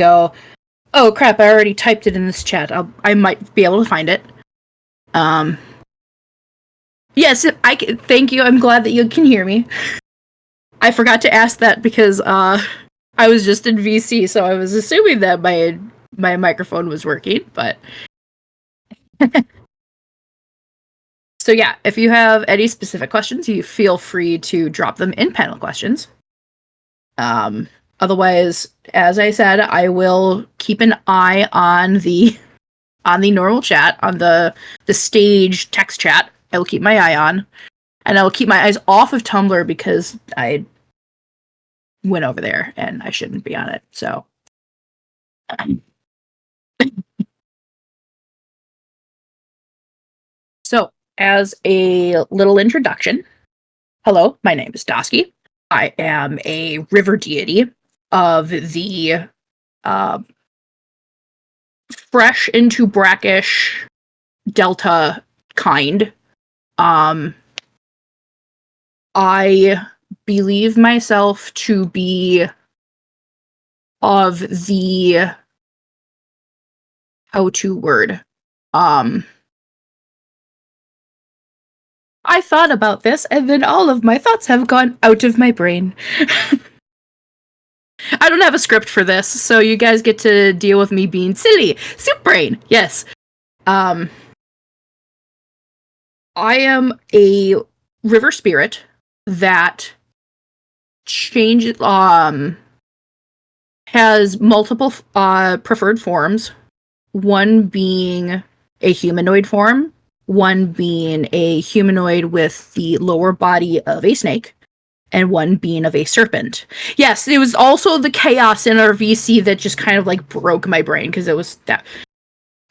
go, oh crap, I already typed it in this chat. I might be able to find it. Yes, thank you. I'm glad that you can hear me. I forgot to ask that because I was just in VC, so I was assuming that my microphone was working, but so yeah, if you have any specific questions, you feel free to drop them in panel questions. Otherwise, as I said, I will keep an eye on the normal chat, on the stage text chat. I will keep my eye on, and I will keep my eyes off of Tumblr because I went over there and I shouldn't be on it. So, so as a little introduction, hello, my name is Daski. I am a river deity of the fresh into brackish delta kind. I believe myself to be of the how-to word. I thought about this, and then all of my thoughts have gone out of my brain. I don't have a script for this, so you guys get to deal with me being silly. Soup brain, yes. I am a river spirit that changes, has multiple preferred forms. One being a humanoid form, one being a humanoid with the lower body of a snake, and one being of a serpent. Yes, it was also the chaos in our VC that just kind of like broke my brain because it was that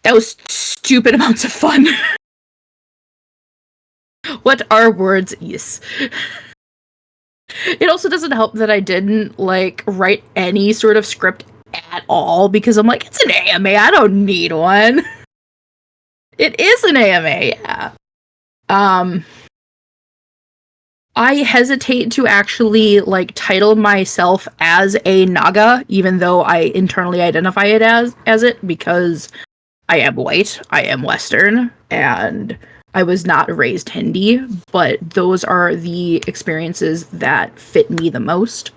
was stupid amounts of fun. What are words? Yes. It also doesn't help that I didn't like write any sort of script at all because I'm like, it's an AMA, I don't need one. It is an AMA, yeah. I hesitate to actually like title myself as a Naga, even though I internally identify it as it, because I am white, I am Western, and I was not raised Hindi, but those are the experiences that fit me the most.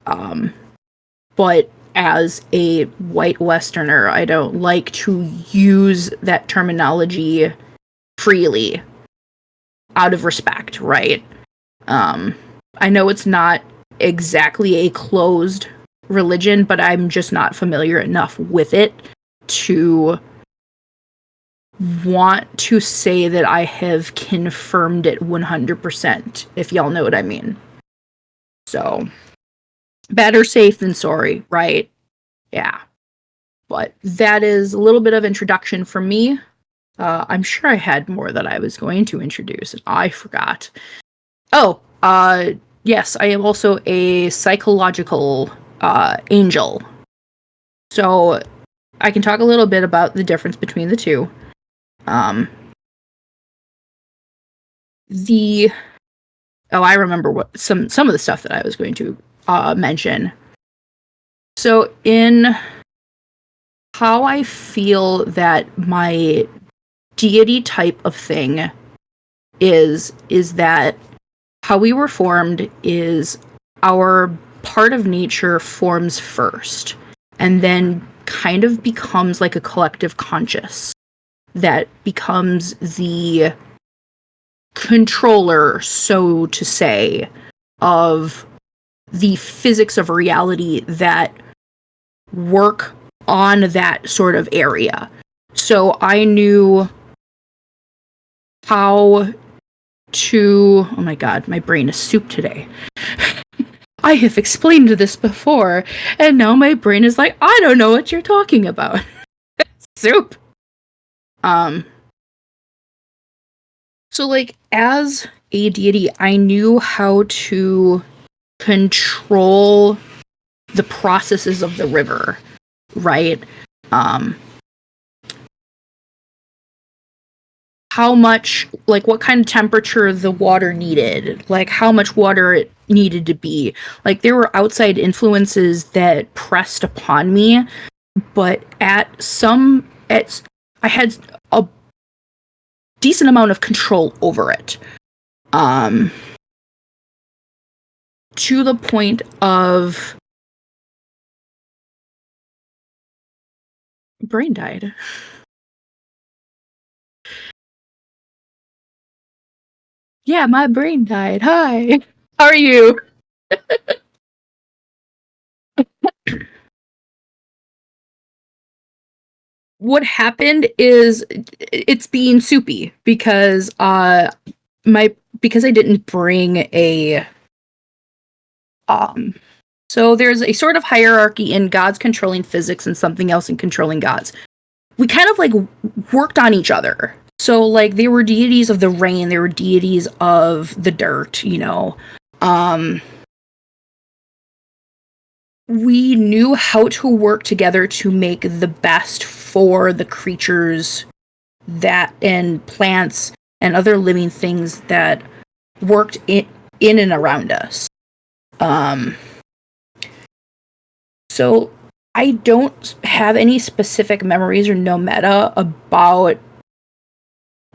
But as a white Westerner, I don't like to use that terminology freely out of respect, right? I know it's not exactly a closed religion, but I'm just not familiar enough with it to want to say that I have confirmed it 100%, if y'all know what I mean. So, better safe than sorry, right? Yeah. But that is a little bit of introduction from me. I'm sure I had more that I was going to introduce, and I forgot. Oh, yes, I am also a psychological angel. So I can talk a little bit about the difference between the two. I remember what some of the stuff that I was going to mention. So in how I feel that my deity type of thing is that how we were formed is our part of nature forms first and then kind of becomes like a collective conscious that becomes the controller, so to say, of the physics of reality that work on that sort of area. So I knew how to... Oh my god, my brain is soup today. I have explained this before, and now my brain is like, I don't know what you're talking about. Soup. So, like, as a deity, I knew how to control the processes of the river, right? how much, like, what kind of temperature the water needed, like, how much water it needed to be. Like, there were outside influences that pressed upon me, but I had a decent amount of control over it. To the point of brain died. Yeah, my brain died. Hi. How are you? What happened is it's being soupy because because I didn't bring a so there's a sort of hierarchy in gods controlling physics and something else in controlling gods. We kind of like worked on each other. So like they were deities of the rain, they were deities of the dirt, you know. We knew how to work together to make the best for the creatures that and plants and other living things that worked in and around us. So I don't have any specific memories or no meta about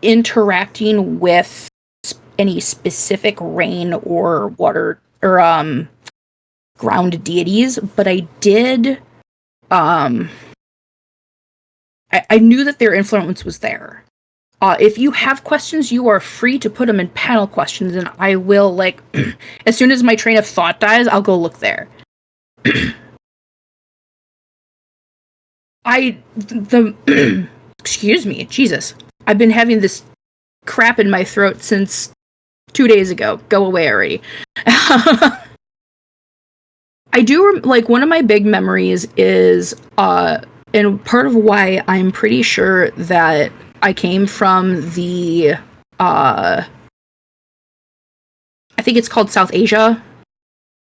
interacting with any specific rain or water or ground deities, but I did I knew that their influence was there. If you have questions, you are free to put them in panel questions, and I will, like, as soon as my train of thought dies, I'll go look there. Excuse me, Jesus. I've been having this crap in my throat since 2 days ago. Go away already. I do, like, one of my big memories is, and part of why I'm pretty sure that I came from the, I think it's called South Asia,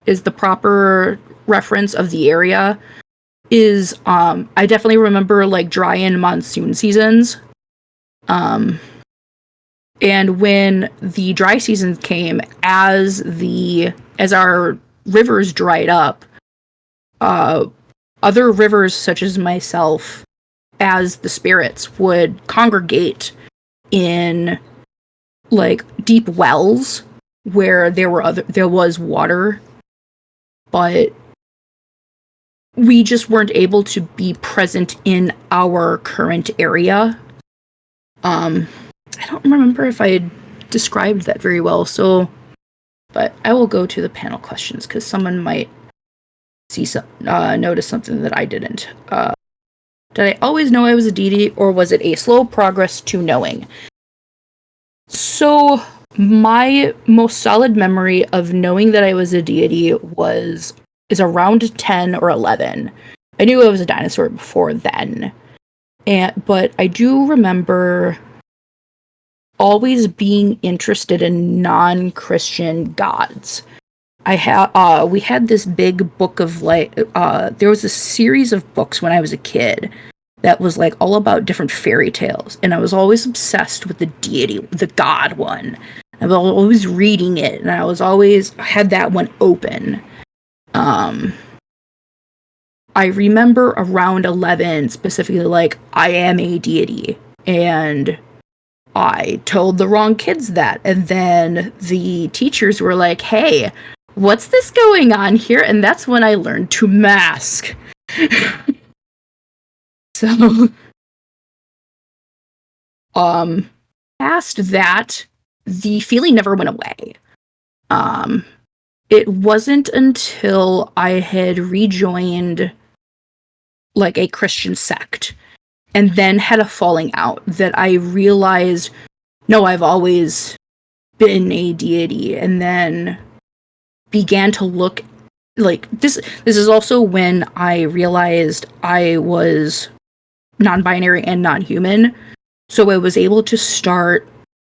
is the proper reference of the area, is, I definitely remember, like, dry and monsoon seasons. And when the dry season came, as our rivers dried up, other rivers such as myself, as the spirits, would congregate in like deep wells where there was water, but we just weren't able to be present in our current area. I don't remember if I described that very well, but I will go to the panel questions because someone might notice something that I didn't. Did I always know I was a deity, or was it a slow progress to knowing? So my most solid memory of knowing that I was a deity is around 10 or 11. I knew I was a dinosaur before then, but I do remember always being interested in non-Christian gods. We had this big book of there was a series of books when I was a kid that was like all about different fairy tales, and I was always obsessed with the deity, the god one. I was always reading it, and I was always had that one open. I remember around 11 specifically, like, I am a deity, and I told the wrong kids that, and then the teachers were like, hey, what's this going on here? And that's when I learned to mask. So, past that, the feeling never went away. It wasn't until I had rejoined, like, a Christian sect, and then had a falling out, that I realized, no, I've always been a deity, and then began to look like this is also when I realized I was non-binary and non-human, so I was able to start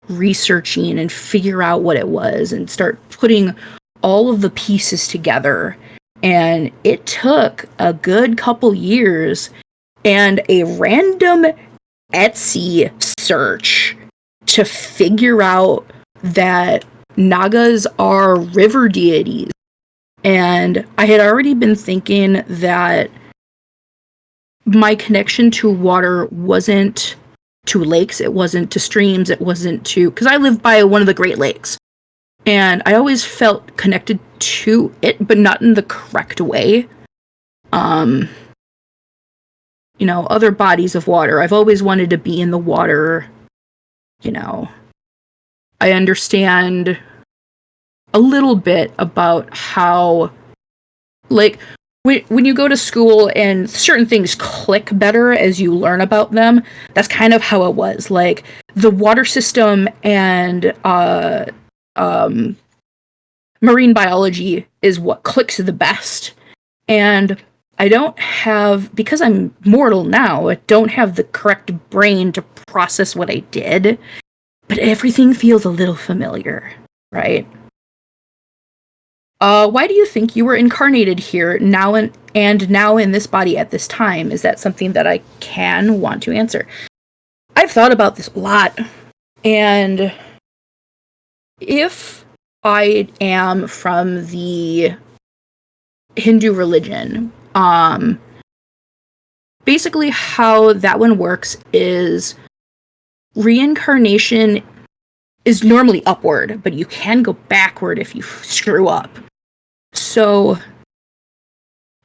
researching and figure out what it was and start putting all of the pieces together. And it took a good couple years and a random Etsy search to figure out that Nagas are river deities. And I had already been thinking that my connection to water wasn't to lakes, it wasn't to streams, it wasn't to... Because I live by one of the Great Lakes. And I always felt connected to it, but not in the correct way. You know, other bodies of water. I've always wanted to be in the water. You know, I understand a little bit about how, like, when you go to school and certain things click better as you learn about them, that's kind of how it was. Like, the water system and marine biology is what clicks the best. And I don't have, because I'm mortal now, I don't have the correct brain to process what I did, but everything feels a little familiar, right? Why do you think you were incarnated here now and now in this body at this time? Is that something that I want to answer? I've thought about this a lot, and if I am from the Hindu religion, basically how that one works is reincarnation is normally upward, but you can go backward if you screw up. So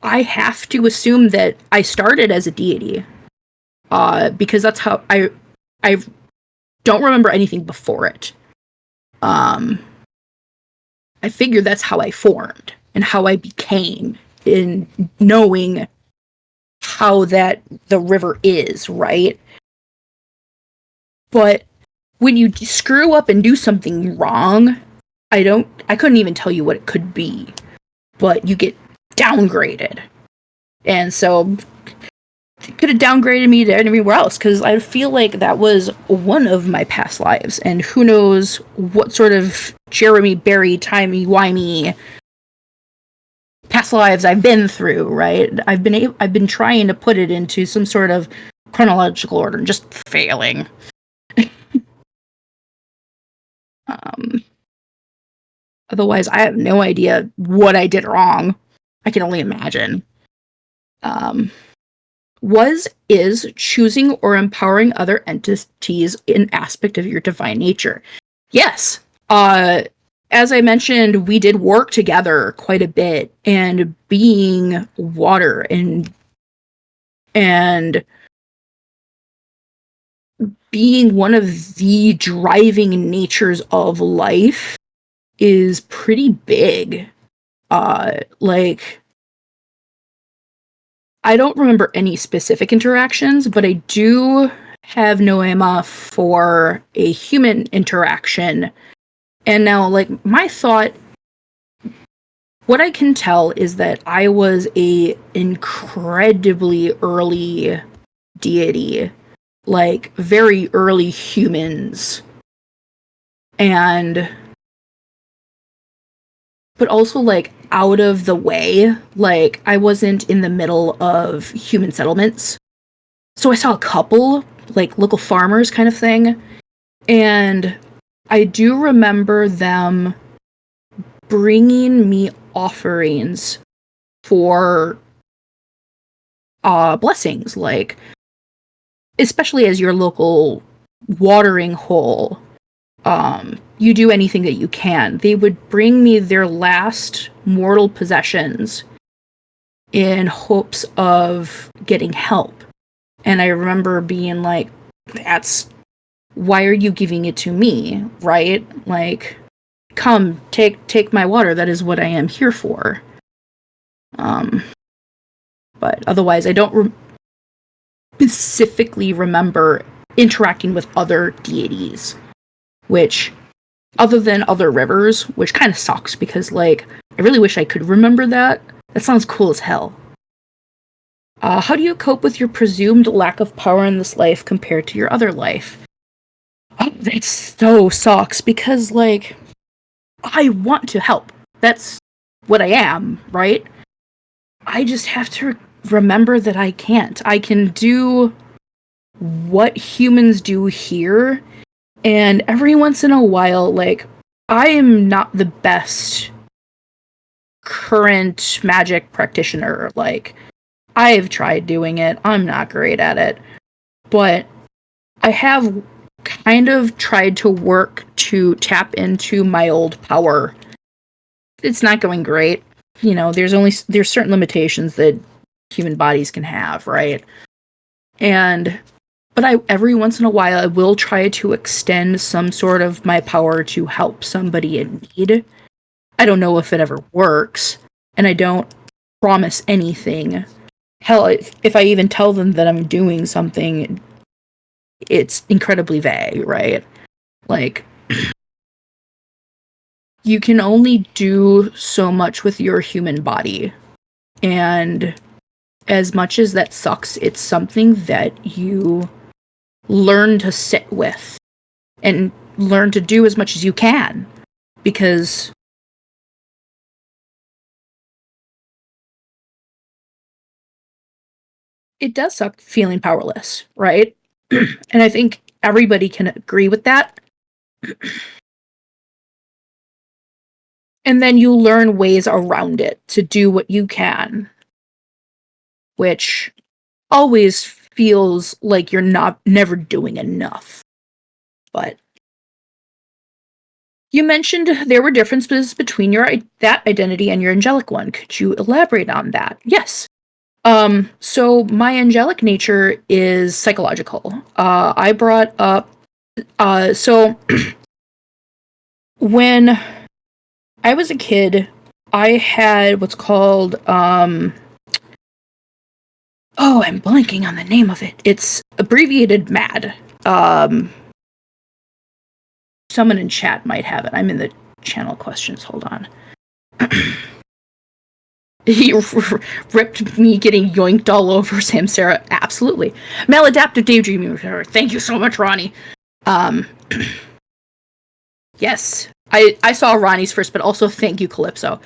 I have to assume that I started as a deity, because that's how I don't remember anything before it. I figure that's how I formed and how I became in knowing how that the river is, right? But when you screw up and do something wrong, I couldn't even tell you what it could be, but you get downgraded. And so it could have downgraded me to anywhere else, because I feel like that was one of my past lives, and who knows what sort of Jeremy Berry, timey-wimey past lives I've been through, right? I've been trying to put it into some sort of chronological order and just failing. Otherwise, I have no idea what I did wrong. I can only imagine. Is choosing or empowering other entities an aspect of your divine nature? Yes. As I mentioned, we did work together quite a bit, and being water and being one of the driving natures of life is pretty big. Like, I don't remember any specific interactions, but I do have Noema for a human interaction. And now, like, my thought, what I can tell is that I was a incredibly early deity, like, very early humans. But also, like, out of the way. Like, I wasn't in the middle of human settlements. So I saw a couple, like, local farmers kind of thing. And I do remember them bringing me offerings for blessings, like, especially as your local watering hole. You do anything that you can. They would bring me their last mortal possessions in hopes of getting help. And I remember being like, why are you giving it to me, right? Like, come, take my water. That is what I am here for. But otherwise, I don't specifically remember interacting with other deities, which, other than other rivers, which kind of sucks, because, like, I really wish I could remember that. That sounds cool as hell. How do you cope with your presumed lack of power in this life compared to your other life? Oh, that so sucks, because, like, I want to help. That's what I am, right? I just have to remember that I can't. I can do what humans do here And every once in a while, like, I am not the best current magic practitioner. Like, I've tried doing it. I'm not great at it. But I have kind of tried to work to tap into my old power. It's not going great. You know, there's certain limitations that human bodies can have, right? But every once in a while I will try to extend some sort of my power to help somebody in need. I don't know if it ever works, and I don't promise anything. Hell, if I even tell them that I'm doing something, it's incredibly vague, right? Like, you can only do so much with your human body. And as much as that sucks, it's something that you learn to sit with and learn to do as much as you can. Because it does suck feeling powerless, right? And I think everybody can agree with that. And then you learn ways around it to do what you can, which always feels like you're never doing enough. But you mentioned there were differences between that identity and your angelic one. Could you elaborate on that? Yes. So my angelic nature is psychological. I brought up so when I was a kid, I had what's called oh, I'm blanking on the name of it. It's abbreviated MAD. Someone in chat might have it. I'm in the channel questions. Hold on. He ripped me getting yoinked all over Samsara. Absolutely. Maladaptive daydreaming. Thank you so much, Ronnie. Yes. I saw Ronnie's first, but also thank you, Calypso.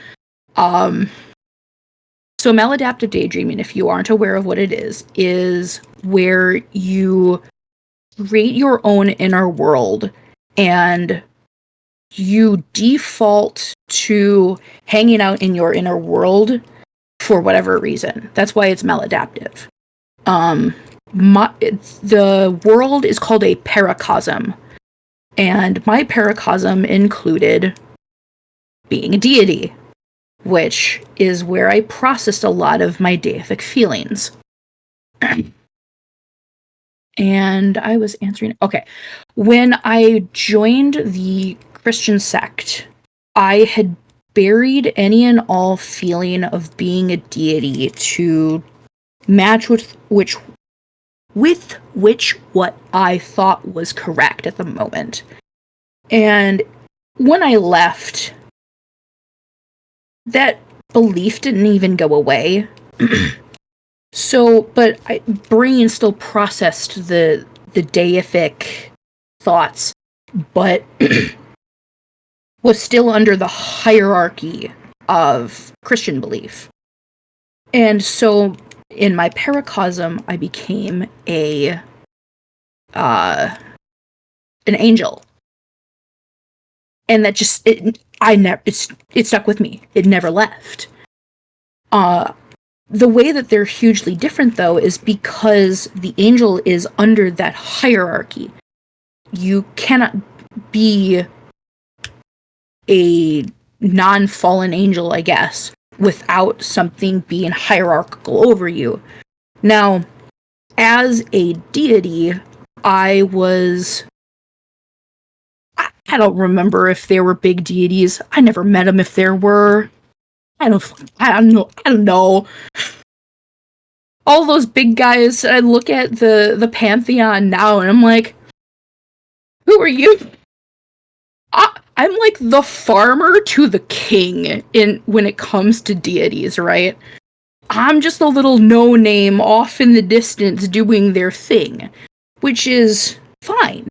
So maladaptive daydreaming, if you aren't aware of what it is where you create your own inner world and you default to hanging out in your inner world for whatever reason. That's why it's maladaptive. The world is called a paracosm, and my paracosm included being a deity, which is where I processed a lot of my deific feelings. And I was answering. Okay. When I joined the Christian sect, I had buried any and all feeling of being a deity to match with which what I thought was correct at the moment. And when I left, that belief didn't even go away. So, but brain still processed the deific thoughts, but was still under the hierarchy of Christian belief. And so, in my paracosm, I became an angel, and that just it stuck with me. It never left. The way that they're hugely different, though, is because the angel is under that hierarchy. You cannot be a non-fallen angel, I guess, without something being hierarchical over you. Now, as a deity, I don't remember if there were big deities. I never met them if there were. I don't know. All those big guys, I look at the pantheon now and I'm like, who are you? I'm like the farmer to the king when it comes to deities, right? I'm just a little no-name off in the distance doing their thing, which is fine.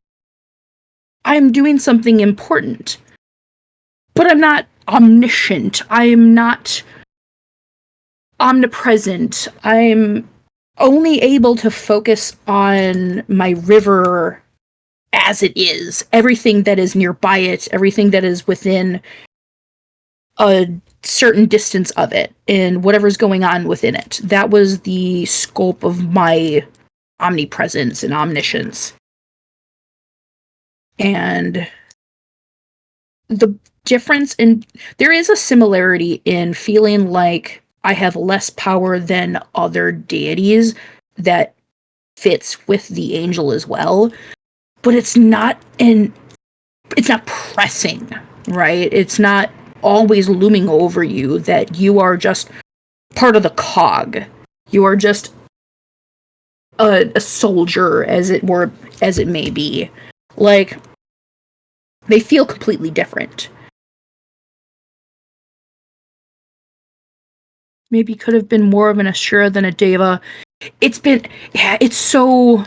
I'm doing something important. But I'm not omniscient. I'm not omnipresent. I'm only able to focus on my river as it is. Everything that is nearby it, everything that is within a certain distance of it, and whatever's going on within it. That was the scope of my omnipresence and omniscience. And the difference in there is a similarity in feeling like I have less power than other deities that fits with the angel as well, but it's not pressing, right? It's not always looming over you that you are just part of the cog. You are just a soldier, as it were, as it may be. Like, they feel completely different. Maybe could have been more of an Ashura than a Deva. It's so...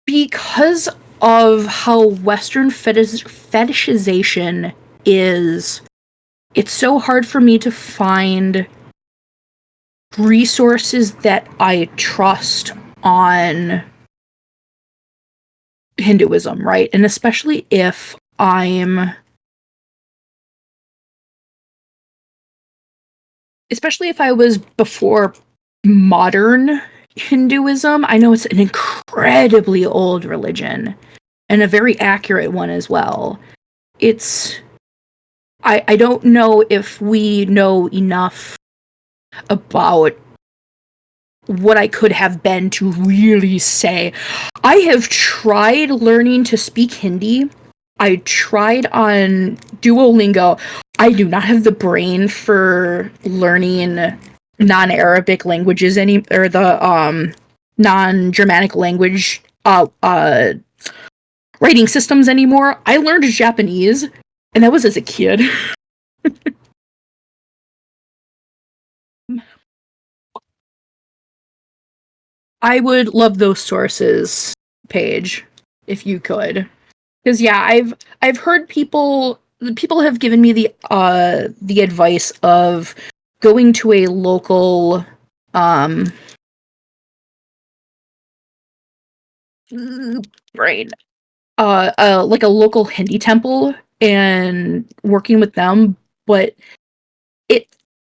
Because of how Western fetishization is, it's so hard for me to find resources that I trust on Hinduism, right? And especially if I was before modern Hinduism. I know it's an incredibly old religion and a very accurate one as well. I don't know if we know enough about what I could have been to really say. I have tried learning to speak Hindi. I tried on Duolingo. I do not have the brain for learning non-Arabic languages or the non-Germanic language writing systems anymore. I learned Japanese, and that was as a kid. I would love those sources, Paige, if you could. Because yeah, I've heard people have given me the advice of going to a local brain like a local Hindi temple and working with them, but it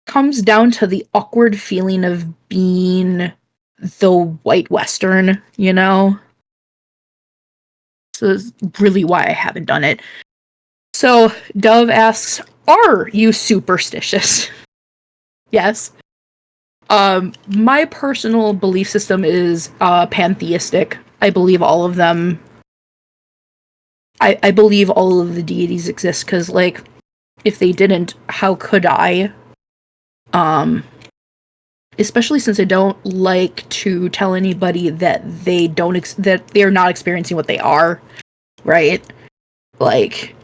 comes down to the awkward feeling of being the white Western, you know? So that's really why I haven't done it. So Dove asks, are you superstitious? Yes. My personal belief system is pantheistic. I believe all of them. I believe all of the deities exist because, like, if they didn't, how could I? Especially since I don't like to tell anybody that that they're not experiencing what they are, right? Like,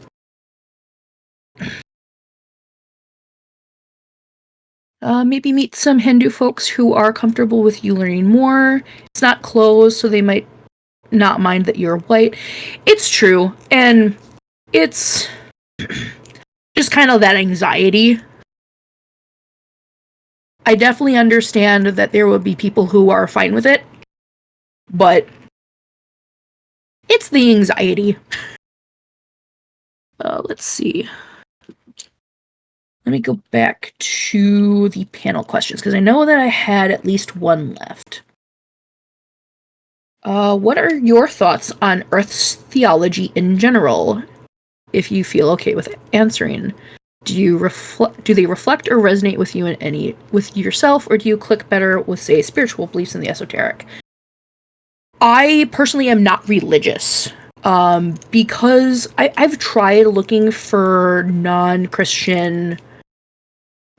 maybe meet some Hindu folks who are comfortable with you learning more. It's not closed, so they might not mind that you're white. It's true, and it's just kind of that anxiety. I definitely understand that there would be people who are fine with it, but it's the anxiety. Let's see. Let me go back to the panel questions, because I know that I had at least one left. What are your thoughts on Earth's theology in general, if you feel okay with answering? Do they reflect or resonate with you with yourself, or do you click better with, say, spiritual beliefs in the esoteric? I personally am not religious, because I've tried looking for non-Christian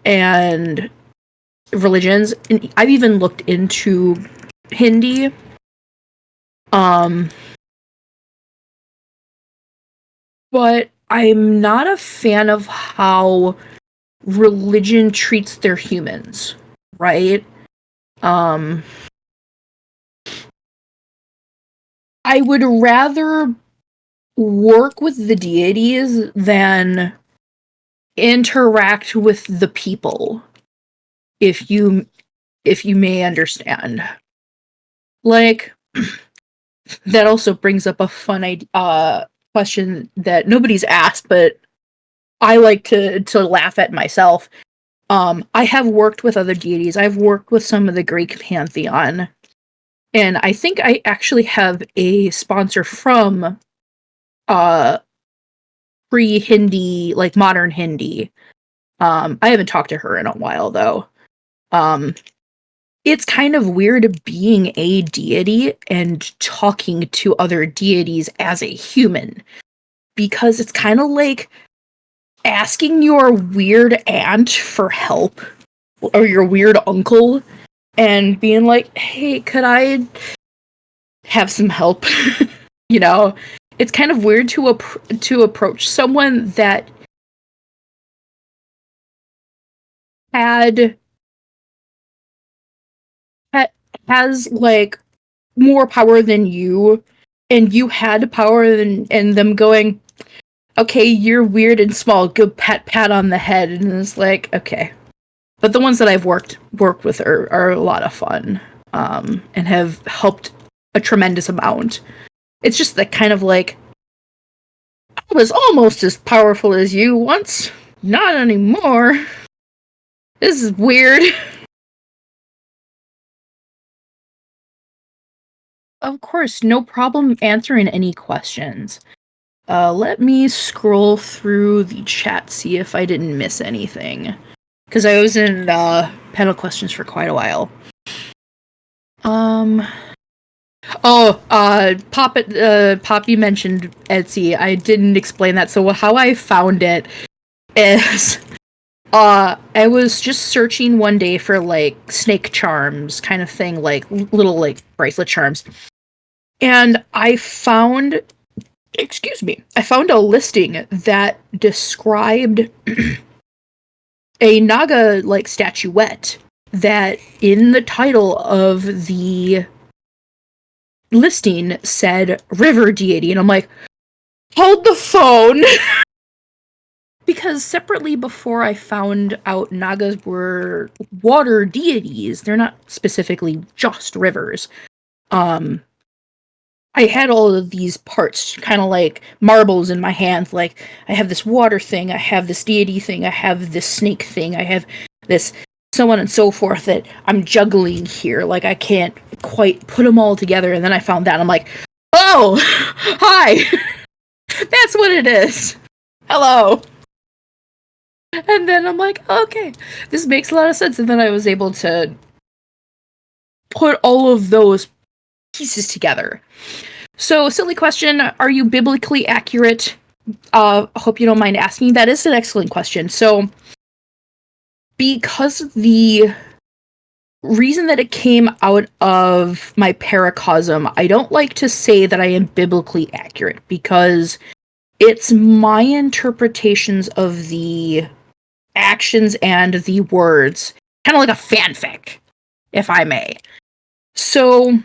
and religions, and I've even looked into Hindi. But I'm not a fan of how religion treats their humans, right? I would rather work with the deities than interact with the people, if you may understand. Like, that also brings up a fun question that nobody's asked, but I like to laugh at myself. I have worked with other deities. I've worked with some of the Greek pantheon, and I think I actually have a sponsor from uh pre-Hindi, like modern Hindi. I haven't talked to her in a while though. Um, it's kind of weird being a deity and talking to other deities as a human because it's kind of like asking your weird aunt for help or your weird uncle and being like, "Hey, could I have some help?" you know, it's kind of weird to approach someone that had ha- has like more power than you, and you had power than and them going, okay, you're weird and small, go pat on the head, and it's like, okay. But the ones that I've worked with are a lot of fun, and have helped a tremendous amount. It's just that kind of like, I was almost as powerful as you once, not anymore. This is weird. Of course, no problem answering any questions. Let me scroll through the chat, see if I didn't miss anything. Because I was in panel questions for quite a while. Poppy mentioned Etsy. I didn't explain that. So how I found it is, I was just searching one day for like snake charms kind of thing, like little like bracelet charms. And I found a listing that described a Naga like statuette that in the title of the listing said river deity, and I'm like, hold the phone. Because separately, before I found out Nagas were water deities, they're not specifically just rivers. I had all of these parts, kind of like marbles in my hands. Like, I have this water thing, I have this deity thing, I have this snake thing, I have this so on and so forth that I'm juggling here. Like, I can't quite put them all together. And then I found that. I'm like, oh, hi. That's what it is. Hello. And then I'm like, okay, this makes a lot of sense. And then I was able to put all of those pieces together. So, silly question, are you biblically accurate? Hope you don't mind asking. That is an excellent question. So, because the reason that it came out of my paracosm, I don't like to say that I am biblically accurate because it's my interpretations of the actions and the words, kind of like a fanfic, if I may. So,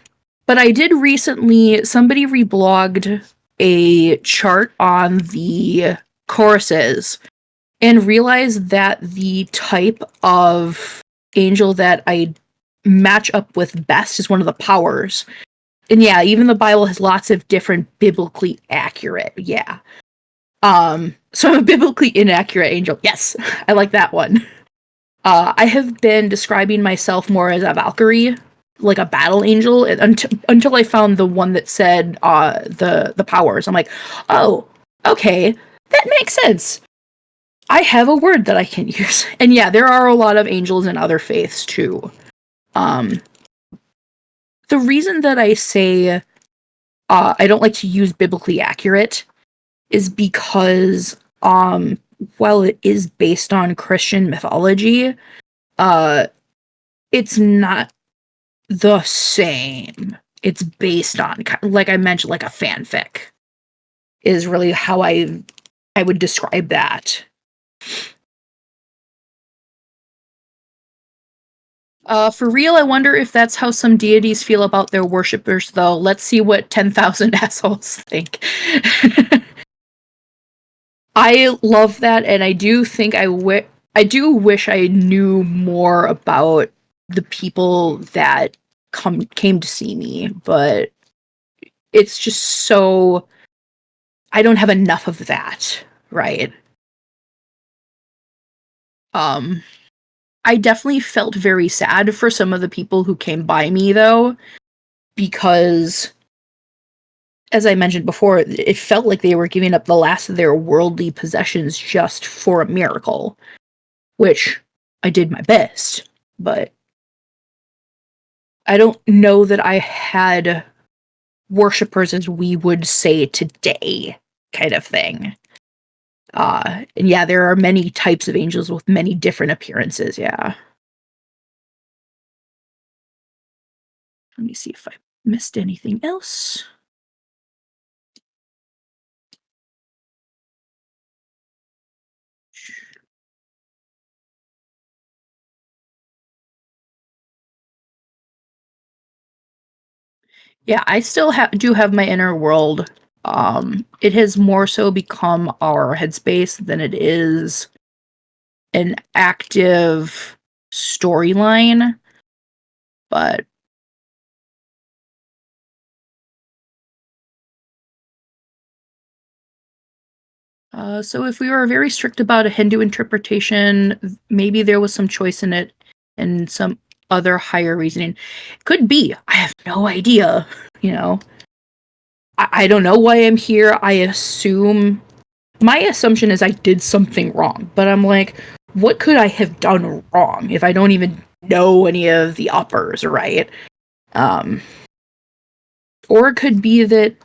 but I did recently, somebody reblogged a chart on the choruses and realized that the type of angel that I match up with best is one of the powers. And yeah, even the Bible has lots of different biblically accurate. Yeah. So I'm a biblically inaccurate angel. Yes, I like that one. I have been describing myself more as a Valkyrie, like a battle angel, until I found the one that said the powers. I'm like, oh, okay, that makes sense. I have a word that I can use. And yeah, there are a lot of angels in other faiths too. The reason that I say I don't like to use biblically accurate is because while it is based on Christian mythology, it's not the same. It's based on, like I mentioned, like a fanfic is really how I would describe that. For real, I wonder if that's how some deities feel about their worshippers, though. Let's see what 10,000 assholes think. I love that, and I do think I do wish I knew more about the people that came to see me, but it's just so, I don't have enough of that, right? Um, I definitely felt very sad for some of the people who came by me, though, because, as I mentioned before, it felt like they were giving up the last of their worldly possessions just for a miracle, which I did my best, but I don't know that I had worshippers as we would say today, kind of thing. And yeah, there are many types of angels with many different appearances, yeah. Let me see if I missed anything else. Yeah, I still do have my inner world. It has more so become our headspace than it is an active storyline, but so if we were very strict about a Hindu interpretation, maybe there was some choice in it and some other higher reasoning. Could be. I have no idea. You know, I don't know why I'm here. My assumption is I did something wrong, but I'm like, what could I have done wrong if I don't even know any of the uppers, right? Um, or it could be that,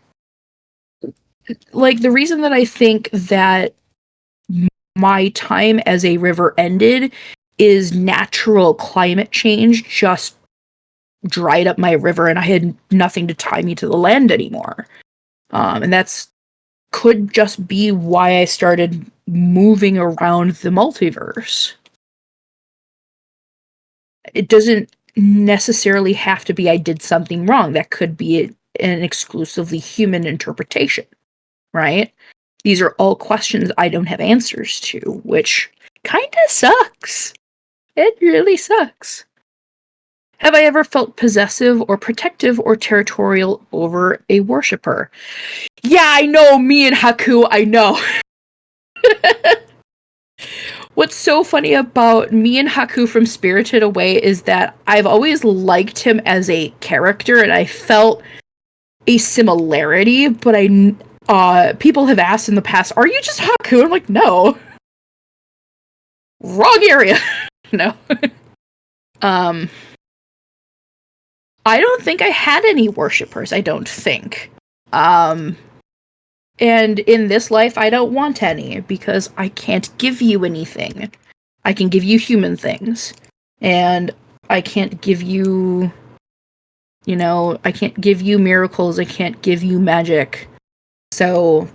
like, the reason that I think that my time as a river ended is natural climate change just dried up my river and I had nothing to tie me to the land anymore. And that's could just be why I started moving around the multiverse. It doesn't necessarily have to be I did something wrong. That could be an exclusively human interpretation, right? These are all questions I don't have answers to, which kind of sucks. It really sucks. Have I ever felt possessive or protective or territorial over a worshiper? Yeah, I know, me and Haku, I know. What's so funny about me and Haku from Spirited Away is that I've always liked him as a character and I felt a similarity, but people have asked in the past, are you just Haku? I'm like, no. Wrong area. No. um I don't think I had any worshippers, I don't think. Um and in this life I don't want any because I can't give you anything. I can give you human things. And I can't give you, I can't give you miracles, I can't give you magic. So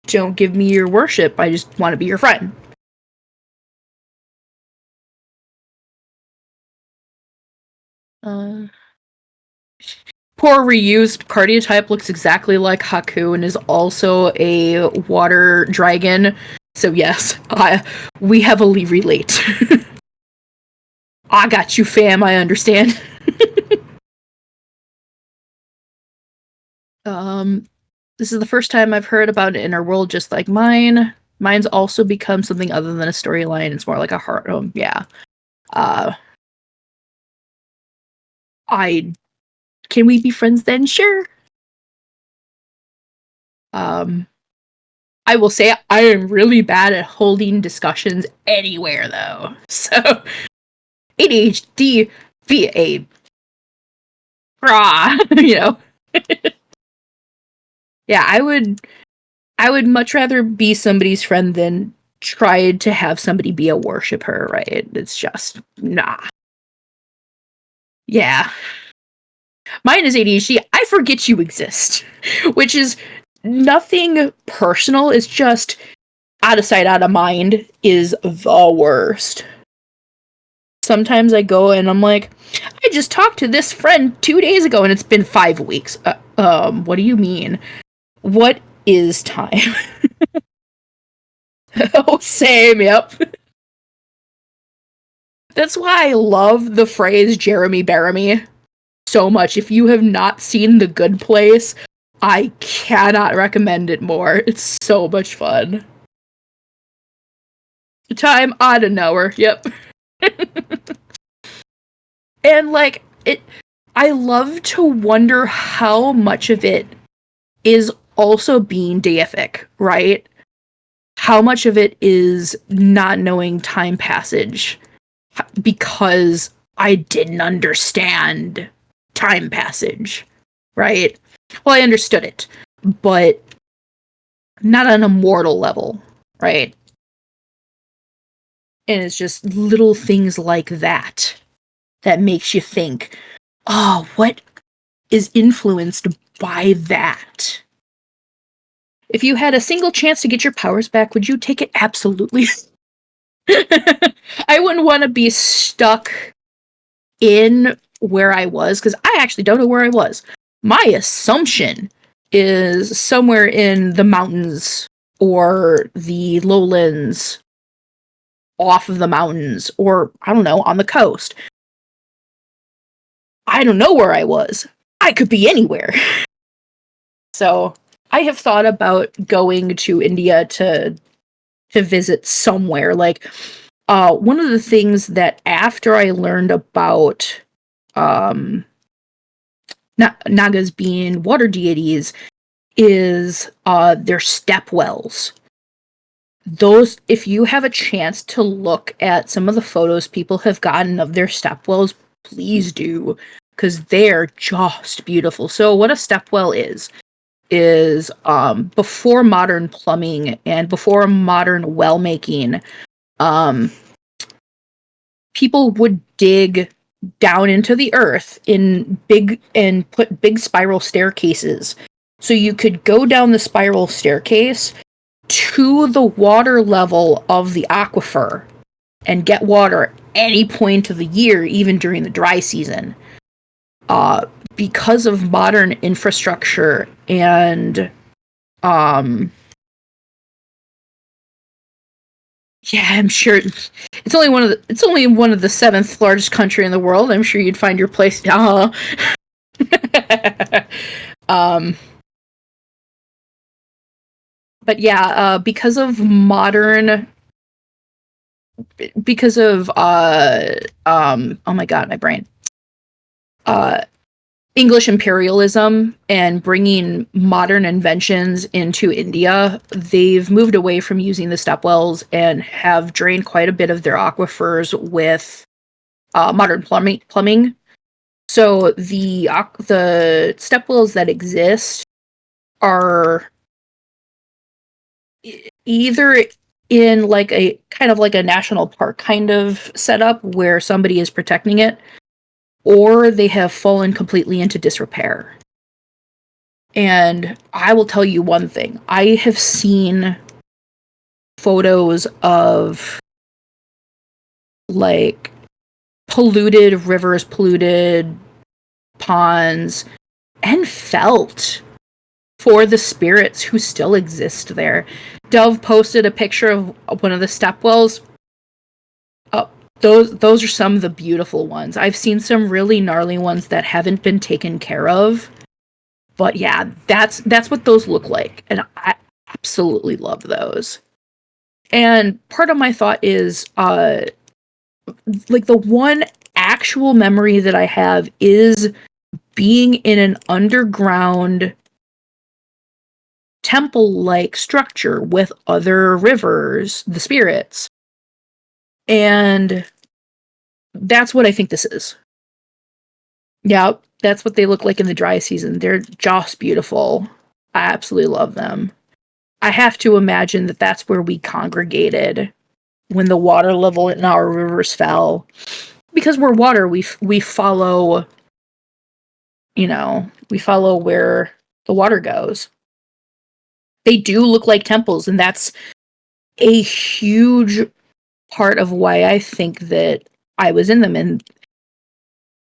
don't give me your worship. I just want to be your friend. Uh Poor reused cardiotype looks exactly like Haku and is also a water dragon. So yes, we heavily relate. I got you, fam. I understand. um, this is the first time I've heard about an inner world just like mine. Mine's also become something other than a storyline. It's more like a heart. Yeah. Uh, I can we be friends then? Sure. Um, I will say I am really bad at holding discussions anywhere though. So ADHD VA rah, Yeah, I would much rather be somebody's friend than try to have somebody be a worshiper, right? It's just nah. Yeah. Mine is ADHD. I forget you exist, which is nothing personal. It's just out of sight, out of mind is the worst. Sometimes I go and I'm like, I just talked to this friend 2 days ago and it's been 5 weeks. What do you mean? What is time? Oh, same, yep. That's why I love the phrase Jeremy Bearimy so much. If you have not seen The Good Place, I cannot recommend it more. It's so much fun. Time out of nowhere. Yep. And like it, I love to wonder how much of it is also being deific, right? How much of it is not knowing time passage because I didn't understand time passage, right? Well, I understood it, but not on a mortal level, right? And it's just little things like that that makes you think, oh, what is influenced by that? If you had a single chance to get your powers back, would you take it? Absolutely. I wouldn't want to be stuck in where I was, because I actually don't know where I was. My assumption is somewhere in the mountains or the lowlands, off of the mountains, or I don't know, on the coast. I don't know where I was. I could be anywhere. So I have thought about going to India to visit somewhere. Like, one of the things that after I learned about Nagas being water deities is their step wells. Those, if you have a chance to look at some of the photos people have gotten of their step wells, please do, because they're just beautiful. So what a step well is before modern plumbing and before modern well making, people would dig down into the earth in put big spiral staircases. So you could go down the spiral staircase to the water level of the aquifer and get water at any point of the year, even during the dry season. Because of modern infrastructure and yeah, I'm sure it's only one of the seventh largest country in the world. I'm sure you'd find your place. But yeah, because of oh my god, my brain. English imperialism and bringing modern inventions into India, they've moved away from using the stepwells and have drained quite a bit of their aquifers with modern plumbing. So the stepwells that exist are either in like a kind of like a national park kind of setup where somebody is protecting it, or they have fallen completely into disrepair. And I will tell you one thing. I have seen photos of like polluted rivers, polluted ponds, and felt for the spirits who still exist there. Dove posted a picture of one of the stepwells. Those are some of the beautiful ones. I've seen some really gnarly ones that haven't been taken care of. But yeah, that's what those look like. And I absolutely love those. And part of my thought is like the one actual memory that I have is being in an underground temple-like structure with other rivers, the spirits. And that's what I think this is. Yeah, that's what they look like in the dry season. They're just beautiful. I absolutely love them. I have to imagine that that's where we congregated when the water level in our rivers fell. Because we're water, we follow, we follow where the water goes. They do look like temples, and that's a huge part of why I think that I was in them. And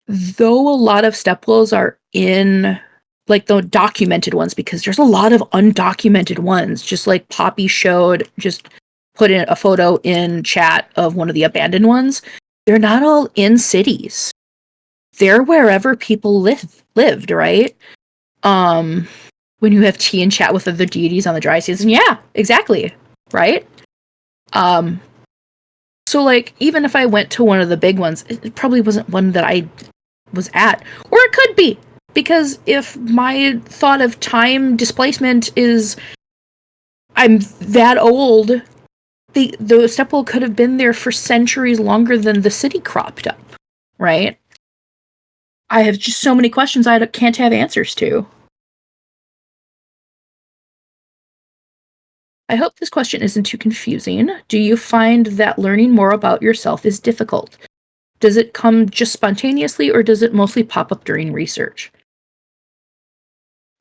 though a lot of stepwells are in like the documented ones, because there's a lot of undocumented ones, just like Poppy showed, just put in a photo in chat of one of the abandoned ones. They're not all in cities. they're wherever people lived, right? When you have tea and chat with other deities on the dry season, yeah, exactly, right? So like, even if I went to one of the big ones, it probably wasn't one that I was at, or it could be, because if my thought of time displacement is I'm that old, the stepwell could have been there for centuries longer than the city cropped up, right? I have just so many questions I can't have answers to. I hope this question isn't too confusing. Do you find that learning more about yourself is difficult? Does it come just spontaneously, or does it mostly pop up during research?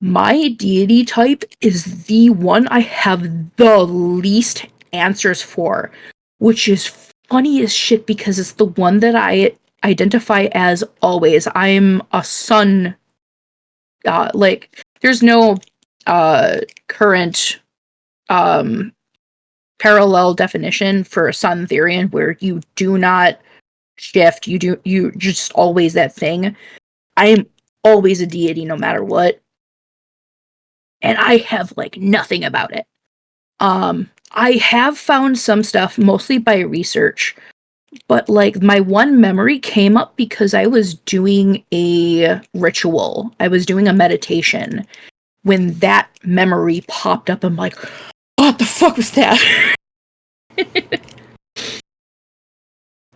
My deity type is the one I have the least answers for, which is funny as shit because it's the one that I identify as always. I'm a sun. Like, there's no current parallel definition for a sun Therian where you do not shift. You just always that thing. I am always a deity no matter what. And I have like nothing about it. I have found some stuff mostly by research, but like my one memory came up because I was doing a ritual. I was doing a meditation when that memory popped up. I'm like, what the fuck was that?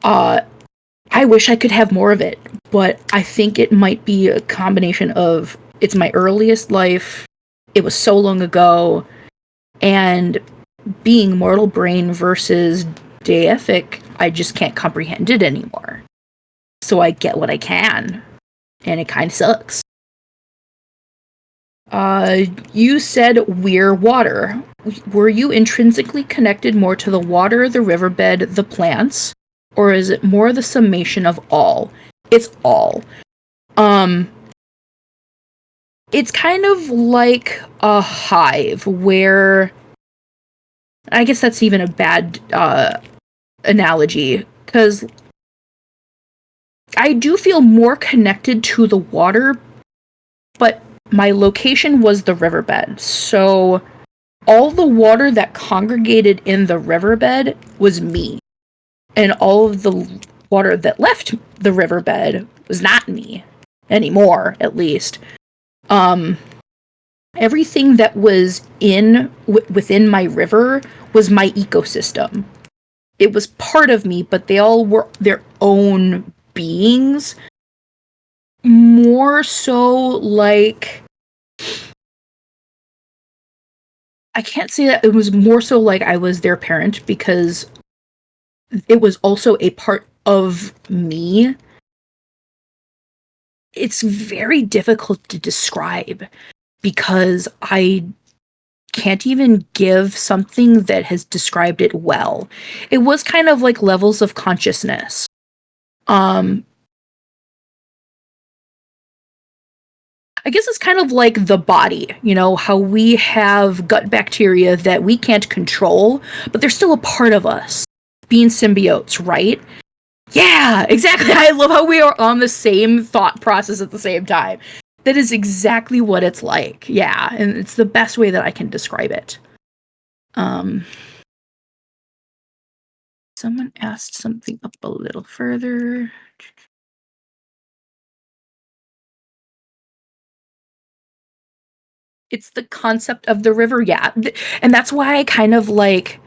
I wish I could have more of it, but I think it might be a combination of it's my earliest life, it was so long ago, and being mortal brain versus deific, I just can't comprehend it anymore. So I get what I can, and it kind of sucks. You said we're water. Were you intrinsically connected more to the water, the riverbed, the plants, or is it more the summation of all? It's all. It's kind of like a hive where I guess that's even a bad analogy, because I do feel more connected to the water, but my location was the riverbed. So all the water that congregated in the riverbed was me. And all of the water that left the riverbed was not me anymore, at least. Everything that was within my river was my ecosystem. It was part of me, but they all were their own beings. More so like, I can't say that it was more so like I was their parent, because it was also a part of me. It's very difficult to describe because I can't even give something that has described it well. It was kind of like levels of consciousness. I guess it's kind of like the body, how we have gut bacteria that we can't control, but they're still a part of us. Being symbiotes, right? Yeah, exactly. I love how we are on the same thought process at the same time. That is exactly what it's like. Yeah, and it's the best way that I can describe it. Someone asked something up a little further. It's the concept of the river, yeah. And that's why I kind of like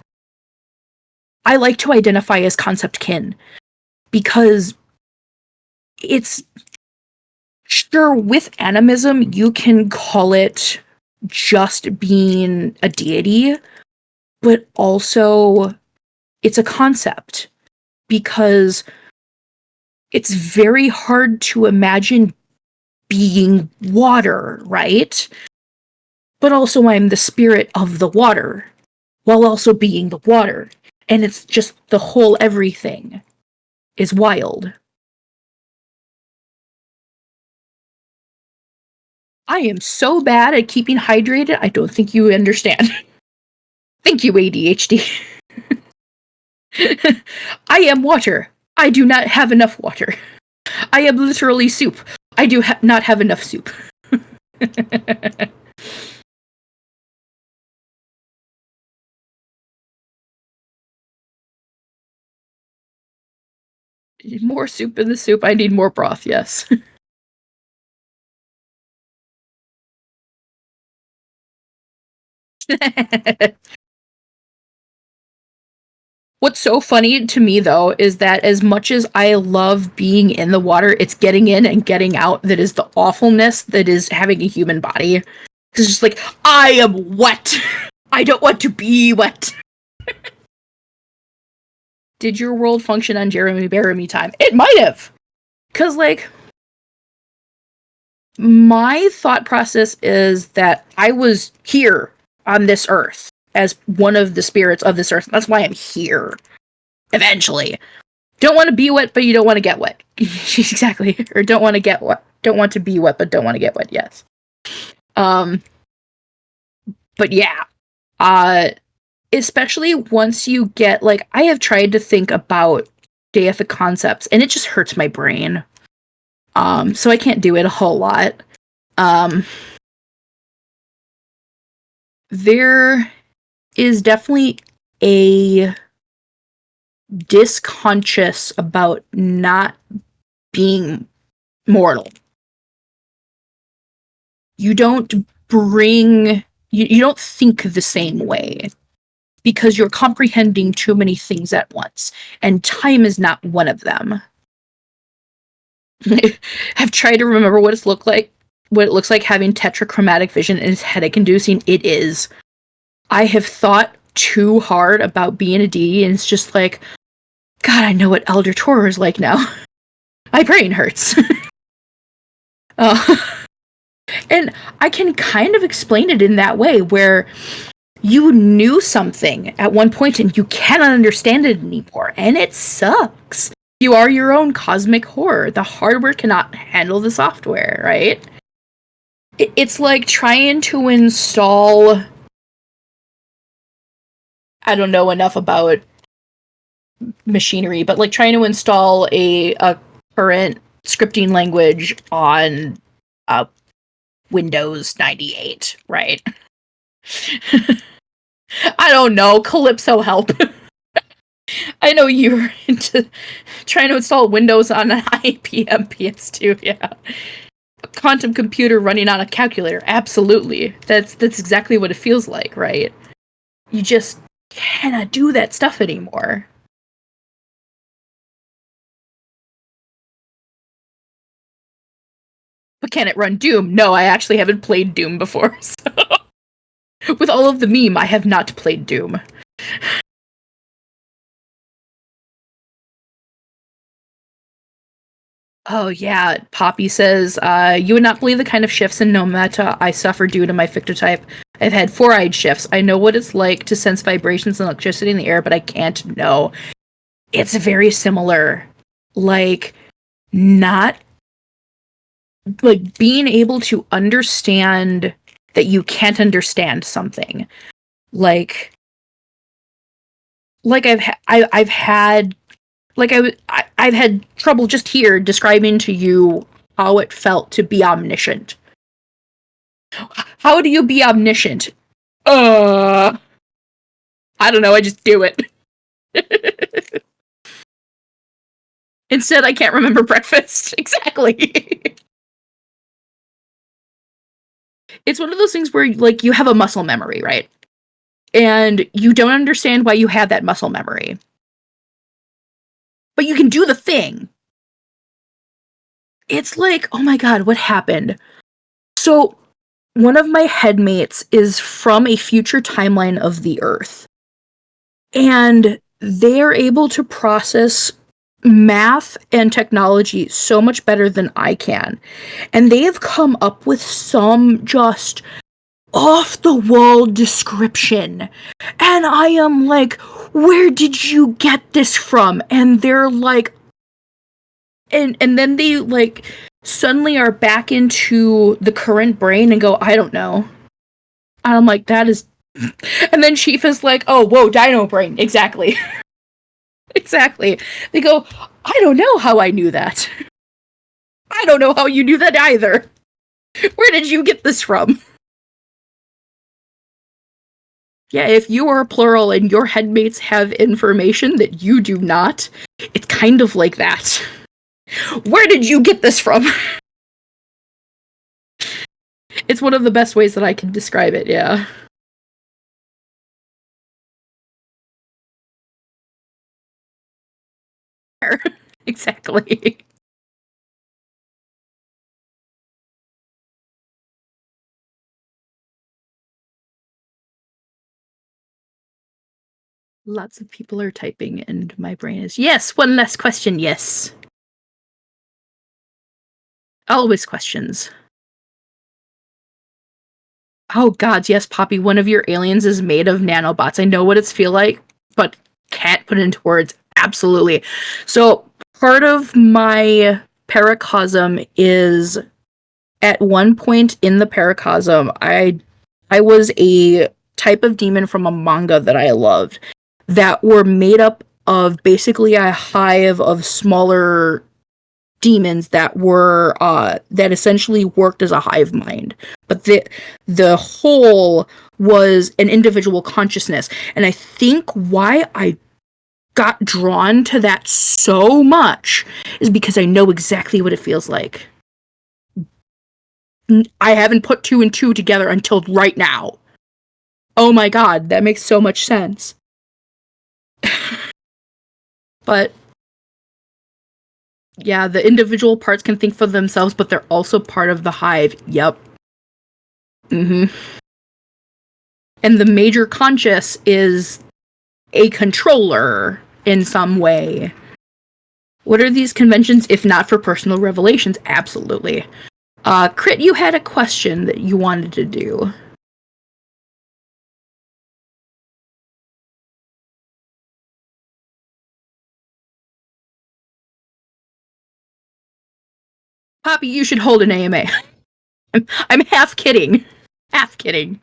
to identify as concept kin, because it's sure, with animism, you can call it just being a deity, but also it's a concept, because it's very hard to imagine being water, right? But also I'm the spirit of the water while also being the water. And it's just the whole everything is wild. I am so bad at keeping hydrated, I don't think you understand. Thank you, ADHD. I am water. I do not have enough water. I am literally soup. I do not have enough soup. More soup in the soup. I need more broth, yes. What's so funny to me, though, is that as much as I love being in the water, it's getting in and getting out that is the awfulness that is having a human body. It's just like, I am wet. I don't want to be wet. Did your world function on Jeremy Bearimy time? It might have. Because, like, my thought process is that I was here on this earth as one of the spirits of this earth. That's why I'm here. Eventually. Don't want to be wet, but you don't want to get wet. Exactly. Or don't want to get wet. Don't want to be wet, but don't want to get wet. Yes. But yeah. Especially once you get, like, I have tried to think about deific concepts, and it just hurts my brain. So I can't do it a whole lot. There is definitely a disconscious about not being mortal. You don't you don't think the same way because you're comprehending too many things at once, and time is not one of them. I've tried to remember what it looks like having tetrachromatic vision, and it's headache inducing. It is. I have thought too hard about being a deity, and it's just like, God, I know what Elder Torah is like now. My brain hurts. And I can kind of explain it in that way, where you knew something at one point and you cannot understand it anymore, and it sucks. You are your own cosmic horror. The hardware cannot handle the software, right? It's like trying to install... I don't know enough about machinery, but like trying to install a current scripting language on Windows 98, right? I don't know. Calypso, help. I know you're into trying to install Windows on an IBM PS2, yeah. A quantum computer running on a calculator, absolutely. That's exactly what it feels like, right? You just cannot do that stuff anymore. But can it run Doom? No, I actually haven't played Doom before, so... With all of the meme, I have not played Doom. Oh yeah, Poppy says, you would not believe the kind of shifts in nometa I suffer due to my fictotype. I've had 4-eyed shifts. I know what it's like to sense vibrations and electricity in the air, but I can't know. It's very similar. Like, not... Like, being able to understand that you can't understand something. Like I've had... Like, I've had trouble just here describing to you how it felt to be omniscient. How do you be omniscient? I don't know, I just do it. Instead, I can't remember breakfast. Exactly. It's one of those things where, like, you have a muscle memory, right? And you don't understand why you have that muscle memory. But you can do the thing. It's like, oh my god, what happened? So, one of my headmates is from a future timeline of the Earth. And they are able to process math and technology so much better than I can. And they have come up with some just off-the-wall description. And I am like, where did you get this from? And they're like... And then they, like, suddenly are back into the current brain and go, I don't know. And I'm like, that is... And then Chief is like, oh, whoa, dino brain. Exactly. Exactly. They go, I don't know how I knew that. I don't know how you knew that either. Where did you get this from? Yeah, if you are plural and your headmates have information that you do not, it's kind of like that. Where did you get this from? It's one of the best ways that I can describe it, yeah. Exactly. Lots of people are typing, and my brain is, yes, one last question, yes. Always questions. Oh god, yes, Poppy, one of your aliens is made of nanobots. I know what it's feel like, but can't put it into words. Absolutely. So part of my paracosm is at one point in the paracosm, I was a type of demon from a manga that I loved that were made up of basically a hive of smaller demons that were that essentially worked as a hive mind, but the whole was an individual consciousness. And I think why I got drawn to that so much is because I know exactly what it feels like. I haven't put two and two together until right now. Oh my god, that makes so much sense. But yeah, the individual parts can think for themselves, but they're also part of the hive. Yep. Mm-hmm. And the major conscious is a controller in some way. What are these conventions if not for personal revelations? Absolutely. Crit, you had a question that you wanted to do. Poppy, you should hold an AMA. I'm half kidding. Half kidding.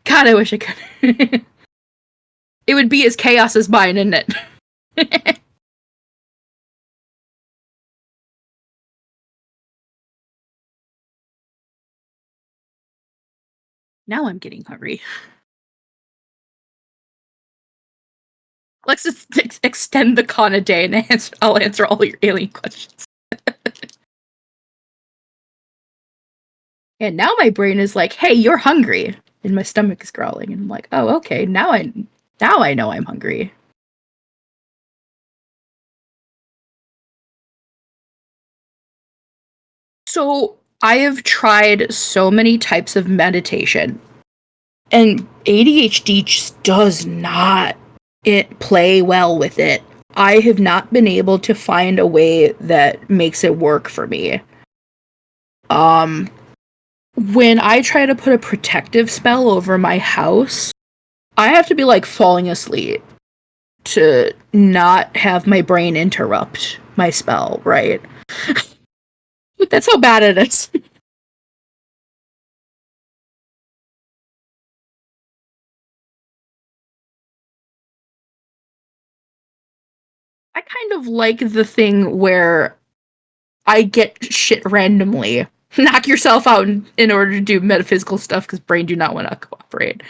God, I wish I could. It would be as chaos as mine, isn't it? Now I'm getting hungry. Let's just extend the con a day and I'll answer all your alien questions. And now my brain is like, hey, you're hungry. And my stomach is growling. And I'm like, oh, okay, now I know I'm hungry. So I have tried so many types of meditation, and ADHD just does not play well with it. I have not been able to find a way that makes it work for me. Um, when I try to put a protective spell over my house, I have to be like falling asleep to not have my brain interrupt my spell, right? That's how bad it is. I kind of like the thing where I get shit randomly. Knock yourself out in order to do metaphysical stuff because brain do not want to cooperate.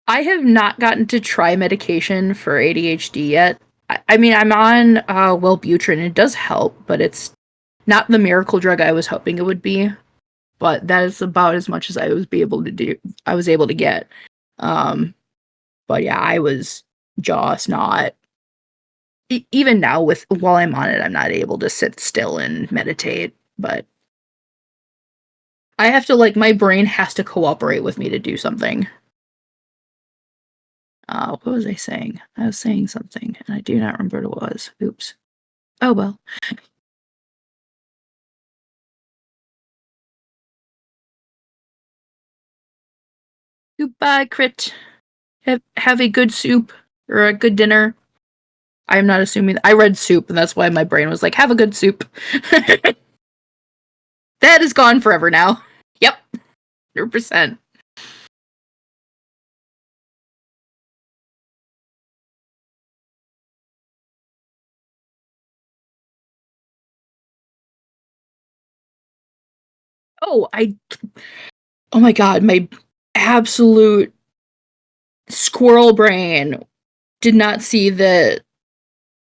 I have not gotten to try medication for ADHD yet. I mean, I'm on Wellbutrin. It does help, but it's not the miracle drug I was hoping it would be. But that is about as much as I was able to get. Um, but yeah, I was just not. Even now, with while I'm on it, I'm not able to sit still and meditate. But I have to like my brain has to cooperate with me to do something. What was I saying? I was saying something, and I do not remember what it was. Oops. Oh well. Goodbye, Crit. Have a good soup or a good dinner. I am not assuming. I read soup, and that's why my brain was like, "Have a good soup." That is gone forever now. Yep, 100%. Oh, oh my god, my absolute squirrel brain did not see that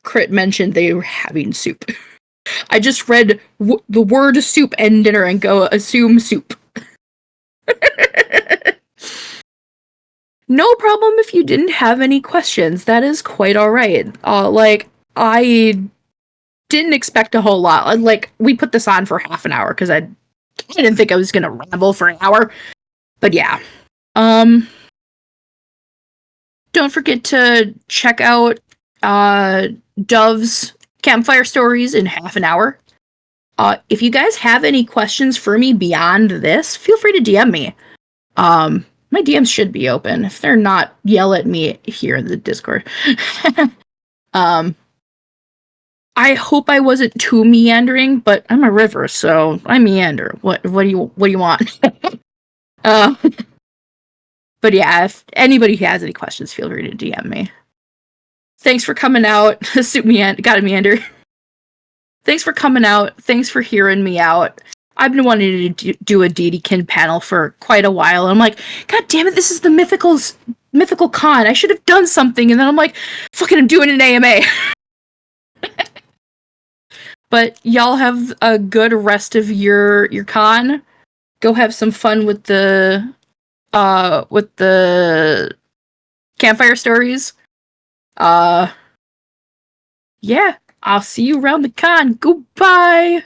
Crit mentioned they were having soup. I just read the word soup and dinner and go assume soup. No problem if you didn't have any questions. That is quite alright. I didn't expect a whole lot. Like, we put this on for half an hour because I didn't think I was gonna ramble for an hour. But yeah. Don't forget to check out Dove's Campfire Stories in half an hour. If you guys have any questions for me beyond this, feel free to DM me. My DMs should be open. If they're not, yell at me here in the Discord. I hope I wasn't too meandering, but I'm a river, so I meander. What do you want? But yeah, if anybody has any questions, feel free to DM me. Thanks for coming out. Gotta meander. Thanks for coming out. Thanks for hearing me out. I've been wanting to do a Deitykin panel for quite a while. And I'm like, God damn it, this is the mythical con. I should have done something. And then I'm like, fucking, I'm doing an AMA. But y'all have a good rest of your con. Go have some fun with the campfire stories. Yeah, I'll see you around the con. Goodbye.